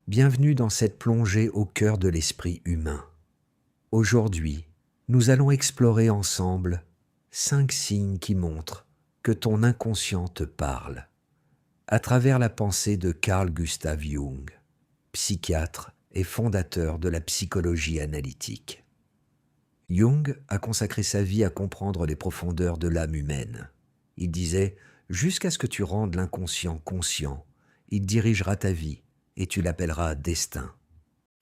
Bienvenue dans cette plongée au cœur de l'esprit humain. Aujourd'hui, nous allons explorer ensemble 5 signes qui montrent que ton inconscient te parle, à travers la pensée de Carl Gustav Jung, psychiatre et fondateur de la psychologie analytique. Jung a consacré sa vie à comprendre les profondeurs de l'âme humaine. Il disait « Jusqu'à ce que tu rendes l'inconscient conscient, il dirigera ta vie et tu l'appelleras destin ».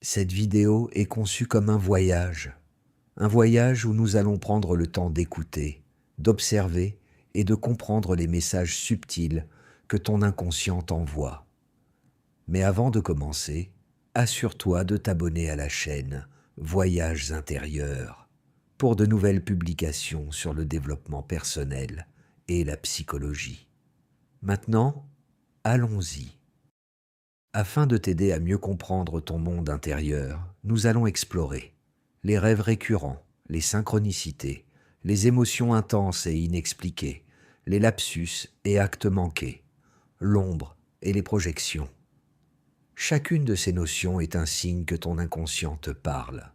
Cette vidéo est conçue comme un voyage où nous allons prendre le temps d'écouter, d'observer et de comprendre les messages subtils que ton inconscient t'envoie. Mais avant de commencer, assure-toi de t'abonner à la chaîne Voyages intérieurs pour de nouvelles publications sur le développement personnel et la psychologie. Maintenant, allons-y. Afin de t'aider à mieux comprendre ton monde intérieur, nous allons explorer les rêves récurrents, les synchronicités, les émotions intenses et inexpliquées, les lapsus et actes manqués, l'ombre et les projections. Chacune de ces notions est un signe que ton inconscient te parle.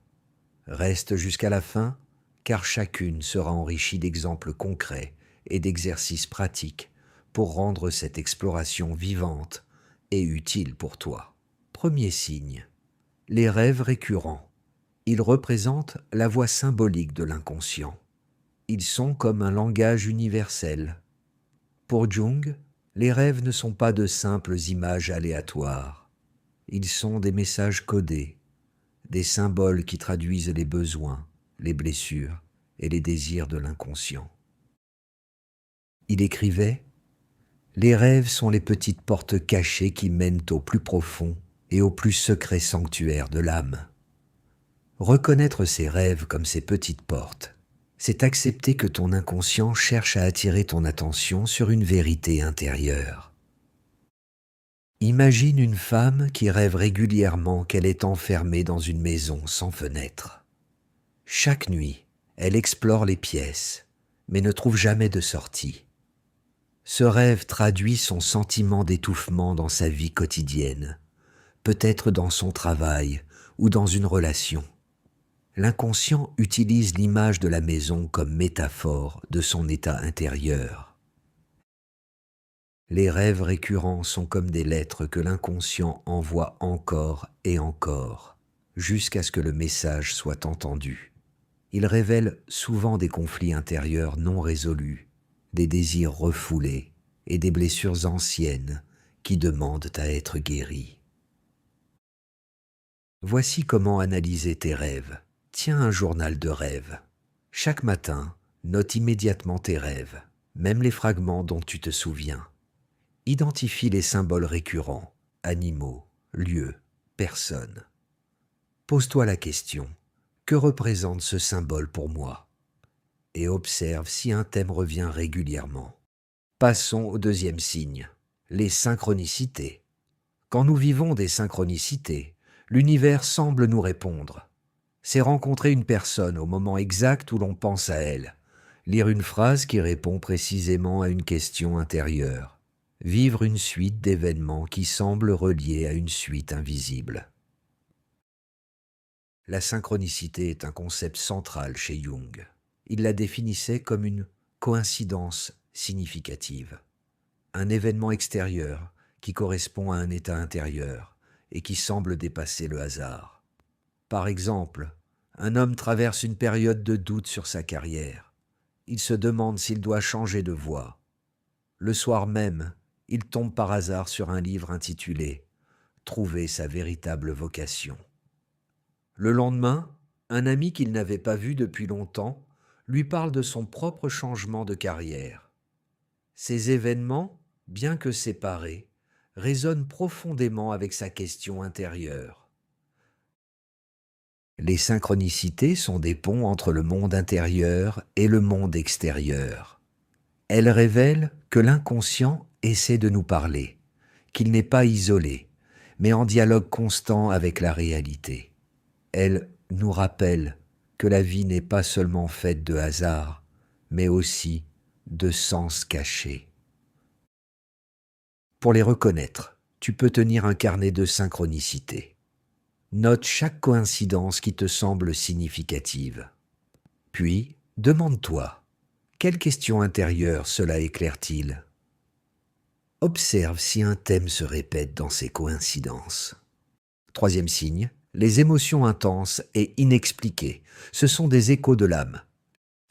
Reste jusqu'à la fin, car chacune sera enrichie d'exemples concrets et d'exercices pratiques pour rendre cette exploration vivante et utile pour toi. Premier signe, les rêves récurrents. Ils représentent la voix symbolique de l'inconscient. Ils sont comme un langage universel. Pour Jung, les rêves ne sont pas de simples images aléatoires. Ils sont des messages codés, des symboles qui traduisent les besoins, les blessures et les désirs de l'inconscient. Il écrivait « Les rêves sont les petites portes cachées qui mènent au plus profond et au plus secret sanctuaire de l'âme. » Reconnaître ces rêves comme ces petites portes, c'est accepter que ton inconscient cherche à attirer ton attention sur une vérité intérieure. Imagine une femme qui rêve régulièrement qu'elle est enfermée dans une maison sans fenêtre. Chaque nuit, elle explore les pièces, mais ne trouve jamais de sortie. Ce rêve traduit son sentiment d'étouffement dans sa vie quotidienne, peut-être dans son travail ou dans une relation. L'inconscient utilise l'image de la maison comme métaphore de son état intérieur. Les rêves récurrents sont comme des lettres que l'inconscient envoie encore et encore, jusqu'à ce que le message soit entendu. Ils révèlent souvent des conflits intérieurs non résolus, des désirs refoulés et des blessures anciennes qui demandent à être guéries. Voici comment analyser tes rêves. Tiens un journal de rêves. Chaque matin, note immédiatement tes rêves, même les fragments dont tu te souviens. Identifie les symboles récurrents, animaux, lieux, personnes. Pose-toi la question, que représente ce symbole pour moi? Et observe si un thème revient régulièrement. Passons au deuxième signe, les synchronicités. Quand nous vivons des synchronicités, l'univers semble nous répondre. C'est rencontrer une personne au moment exact où l'on pense à elle, lire une phrase qui répond précisément à une question intérieure, vivre une suite d'événements qui semblent reliés à une suite invisible. La synchronicité est un concept central chez Jung. Il la définissait comme une coïncidence significative, un événement extérieur qui correspond à un état intérieur et qui semble dépasser le hasard. Par exemple, un homme traverse une période de doute sur sa carrière. Il se demande s'il doit changer de voie. Le soir même, il tombe par hasard sur un livre intitulé « Trouver sa véritable vocation ». Le lendemain, un ami qu'il n'avait pas vu depuis longtemps lui parle de son propre changement de carrière. Ces événements, bien que séparés, résonnent profondément avec sa question intérieure. Les synchronicités sont des ponts entre le monde intérieur et le monde extérieur. Elles révèlent que l'inconscient essaie de nous parler, qu'il n'est pas isolé, mais en dialogue constant avec la réalité. Elles nous rappellent que la vie n'est pas seulement faite de hasard, mais aussi de sens cachés. Pour les reconnaître, tu peux tenir un carnet de synchronicité. Note chaque coïncidence qui te semble significative. Puis, demande-toi, quelle question intérieure cela éclaire-t-il ? Observe si un thème se répète dans ces coïncidences. Troisième signe, les émotions intenses et inexpliquées. Ce sont des échos de l'âme.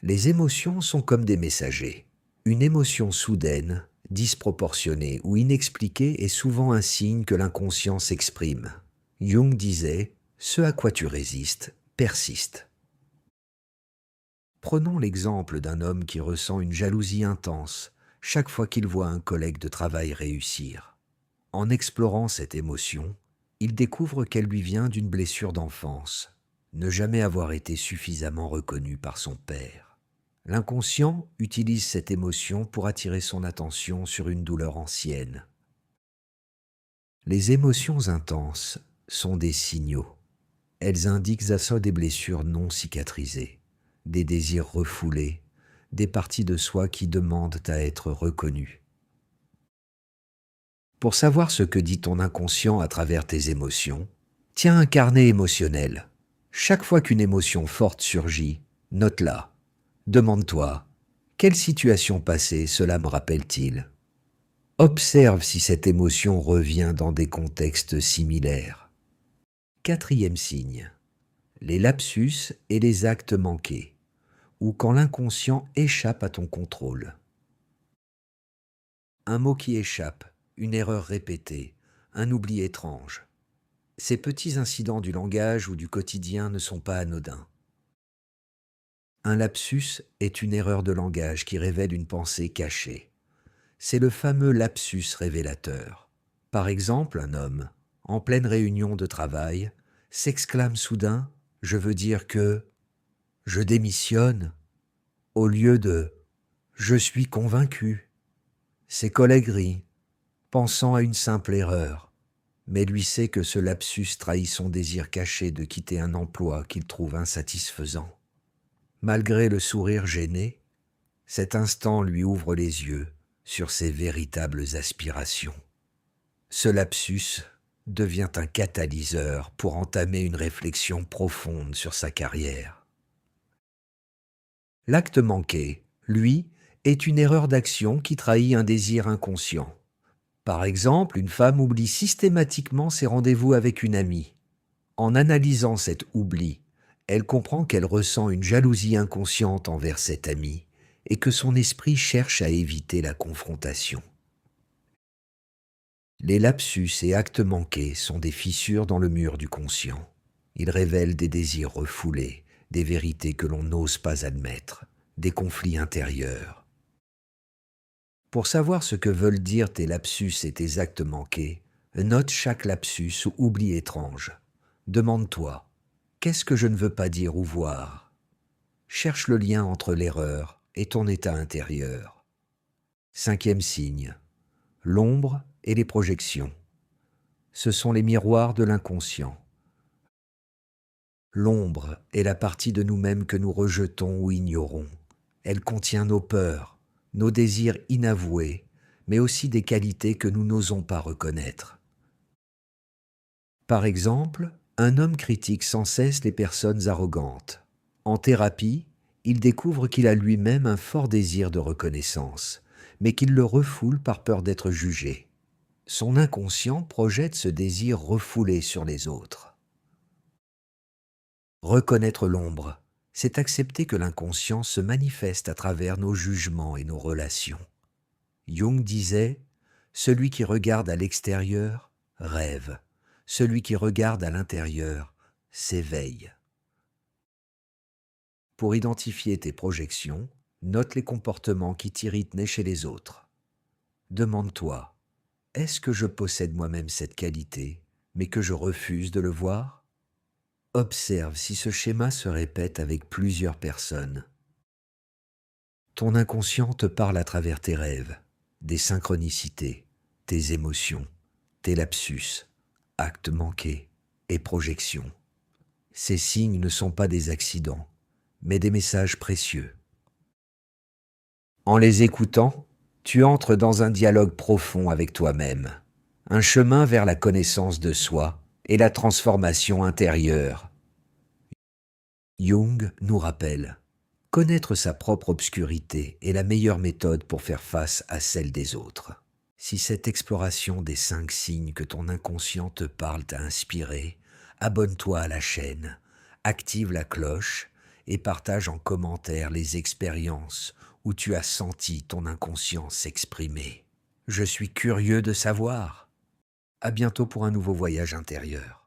Les émotions sont comme des messagers. Une émotion soudaine, disproportionnée ou inexpliquée est souvent un signe que l'inconscient s'exprime. Jung disait « Ce à quoi tu résistes persiste ». Prenons l'exemple d'un homme qui ressent une jalousie intense chaque fois qu'il voit un collègue de travail réussir. En explorant cette émotion, il découvre qu'elle lui vient d'une blessure d'enfance, ne jamais avoir été suffisamment reconnu par son père. L'inconscient utilise cette émotion pour attirer son attention sur une douleur ancienne. Les émotions intenses sont des signaux. Elles indiquent à soi des blessures non cicatrisées, des désirs refoulés, des parties de soi qui demandent à être reconnues. Pour savoir ce que dit ton inconscient à travers tes émotions, tiens un carnet émotionnel. Chaque fois qu'une émotion forte surgit, note-la. Demande-toi, quelle situation passée cela me rappelle-t-il ? Observe si cette émotion revient dans des contextes similaires. Quatrième signe, les lapsus et les actes manqués, ou quand l'inconscient échappe à ton contrôle. Un mot qui échappe, une erreur répétée, un oubli étrange. Ces petits incidents du langage ou du quotidien ne sont pas anodins. Un lapsus est une erreur de langage qui révèle une pensée cachée. C'est le fameux lapsus révélateur. Par exemple, un homme, en pleine réunion de travail, s'exclame soudain « Je veux dire que je démissionne » au lieu de « Je suis convaincu ». Ses collègues rient, pensant à une simple erreur, mais lui sait que ce lapsus trahit son désir caché de quitter un emploi qu'il trouve insatisfaisant. Malgré le sourire gêné, cet instant lui ouvre les yeux sur ses véritables aspirations. Ce lapsus devient un catalyseur pour entamer une réflexion profonde sur sa carrière. L'acte manqué, lui, est une erreur d'action qui trahit un désir inconscient. Par exemple, une femme oublie systématiquement ses rendez-vous avec une amie. En analysant cet oubli, elle comprend qu'elle ressent une jalousie inconsciente envers cette amie et que son esprit cherche à éviter la confrontation. Les lapsus et actes manqués sont des fissures dans le mur du conscient. Ils révèlent des désirs refoulés, des vérités que l'on n'ose pas admettre, des conflits intérieurs. Pour savoir ce que veulent dire tes lapsus et tes actes manqués, note chaque lapsus ou oubli étrange. Demande-toi, qu'est-ce que je ne veux pas dire ou voir ? Cherche le lien entre l'erreur et ton état intérieur. Cinquième signe, l'ombre et les projections. Ce sont les miroirs de l'inconscient. L'ombre est la partie de nous-mêmes que nous rejetons ou ignorons. Elle contient nos peurs, nos désirs inavoués, mais aussi des qualités que nous n'osons pas reconnaître. Par exemple, un homme critique sans cesse les personnes arrogantes. En thérapie, il découvre qu'il a lui-même un fort désir de reconnaissance, mais qu'il le refoule par peur d'être jugé. Son inconscient projette ce désir refoulé sur les autres. Reconnaître l'ombre, c'est accepter que l'inconscient se manifeste à travers nos jugements et nos relations. Jung disait « Celui qui regarde à l'extérieur rêve, celui qui regarde à l'intérieur s'éveille ». Pour identifier tes projections, note les comportements qui t'irritent chez les autres. Demande-toi, est-ce que je possède moi-même cette qualité, mais que je refuse de le voir ? Observe si ce schéma se répète avec plusieurs personnes. Ton inconscient te parle à travers tes rêves, des synchronicités, tes émotions, tes lapsus, actes manqués et projections. Ces signes ne sont pas des accidents, mais des messages précieux. En les écoutant, tu entres dans un dialogue profond avec toi-même, un chemin vers la connaissance de soi et la transformation intérieure. Jung nous rappelle, connaître sa propre obscurité est la meilleure méthode pour faire face à celle des autres. Si cette exploration des 5 signes que ton inconscient te parle t'a inspiré, abonne-toi à la chaîne, active la cloche et partage en commentaire les expériences où tu as senti ton inconscient s'exprimer. Je suis curieux de savoir. À bientôt pour un nouveau voyage intérieur.